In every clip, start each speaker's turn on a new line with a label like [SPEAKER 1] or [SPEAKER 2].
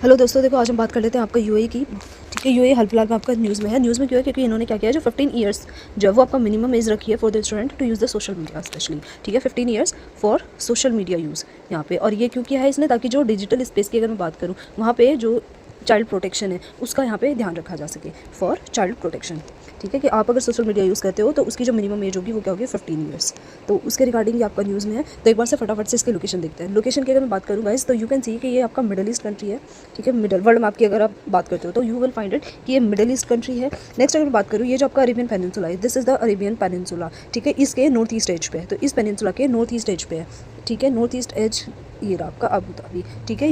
[SPEAKER 1] Hello दोस्तों, देखो आज हम बात कर लेते हैं आपका यूएई की। ठीक है, यूएई हाल फिलहाल में आपका न्यूज़ में है। न्यूज़ में क्यों है? क्योंकि इन्होंने क्या किया है, जो 15 ईयर्स जब वो आपका मिनिमम एज रखी है for the student to use the social media specially. ठीक है, 15 years for social media use यहाँ पे। और ये क्यों किया है इसने? ताकि जो डिजिटल स्पेस की अगर मैं बात करूँ, वहाँ पे जो चाइल्ड प्रोटेक्शन है उसका यहाँ पे ध्यान रखा जा सके, फॉर चाइल्ड प्रोटेक्शन। ठीक है, कि आप अगर सोशल मीडिया यूज़ करते हो तो उसकी जो मिनिमम एज होगी वो क्या होगी, 15 ईयर्स। तो उसके रिगार्डिंग ये आपका न्यूज़ में है। तो एक बार से फटाफट से इसकी लोकेशन देखते हैं। लोकेशन की अगर मैं बात करूँ गाइस, तो यू कैन सी कि ये आपका मिडल ईस्ट कंट्री है। ठीक है, मिडल वर्ल्ड मैप की अगर आप बात करते हो तो यू विल फाइंड इट कि ये मिडल ईस्ट कंट्री है। नेक्स्ट अगर मैं बात करूँ, ये जो आपका अरेबियन पेनिनसुला है, this is the Arabian peninsula. ठीक है, इसके नॉर्थ ईस्ट एज पे है। तो इस पेनिनसुला के नॉर्थ ईस्ट एज पे है। ठीक है, नॉर्थ ईस्ट एज ये रहा आपका अबू धाबी। ठीक है,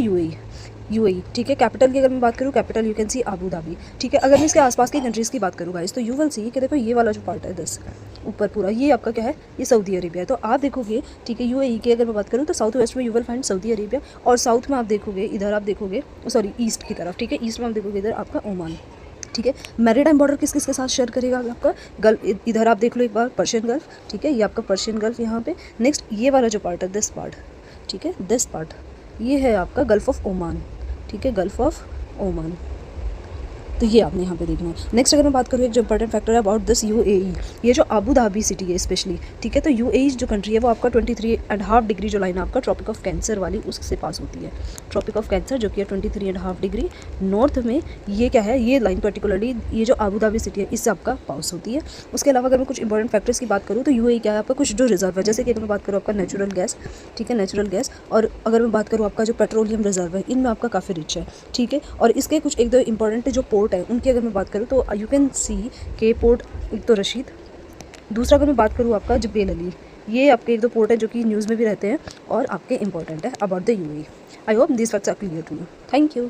[SPEAKER 1] यूएई। ठीक है, कैपिटल की अगर मैं बात करूँ, capital you can see Abu Dhabi. ठीक है, अगर मैं इसके आसपास की कंट्रीज़ की बात करूँ गाइस, तो यू विल सी कि देखो ये वाला जो पार्ट है दस ऊपर पूरा, ये आपका क्या है, ये सऊदी अरेबिया है। तो आप देखोगे, ठीक है, यूएई की अगर मैं बात करूँ तो साउथ वेस्ट में you will find Saudi Arabia, और साउथ में आप देखोगे, इधर आप देखोगे, सॉरी ईस्ट की तरफ। ठीक है, ईस्ट में आप देखोगे इधर आपका ओमान। ठीक है, मैरीटाइम बॉर्डर किस किस के साथ शेयर करेगा आपका गल्फ, इधर आप देख लो एक बार, पर्शियन गल्फ। ठीक है, ये आपका पर्शियन गल्फ यहाँ पे। नेक्स्ट ये वाला जो पार्ट है, दिस पार्ट, ठीक है, दिस पार्ट, ये है आपका गल्फ ऑफ ओमान। ठीक है, गल्फ ऑफ ओमान। तो ये आपने यहाँ पे देखना है। नेक्स्ट अगर मैं बात करूँ, एक जो इंपॉर्टेंट फैक्टर है अबाउट दिस यूएई, ये जो अबू धाबी सिटी है स्पेशली। ठीक है, तो यूएई जो कंट्री है वो आपका 23.5 डिग्री जो लाइन है आपका ट्रॉपिक ऑफ कैंसर वाली, उससे पास होती है। ट्रॉपिक ऑफ कैंसर जो कि है 23.5 डिग्री नॉर्थ में, ये क्या है, ये लाइन पर्टिकुलरली ये जो अबू धाबी सिटी है इससे आपका पास होती है। उसके अलावा अगर मैं कुछ इंपॉर्टेंट फैक्टर्स की बात करूँ तो यूएई क्या है आपका, कुछ जो रिजर्व है, जैसे कि अगर मैं बात करूँ आपका नेचुरल गैस। ठीक है, नेचुरल गैस। और अगर मैं बात करूँ आपका जो पेट्रोलियम रिजर्व है, इनमें आपका काफ़ी रिच है। ठीक है, और इसके कुछ एक दो इंपॉर्टेंट जो पोर्ट है उनकी अगर मैं बात करूँ तो यू कैन सी के पोर्ट, एक तो रशीद, दूसरा अगर मैं बात करूँ आपका जबेल अली। ये आपके एक दो पोर्ट है जो कि न्यूज़ में भी रहते हैं और आपके इंपॉर्टेंट है about the UAE. I hope this facts are clear to you. Thank you.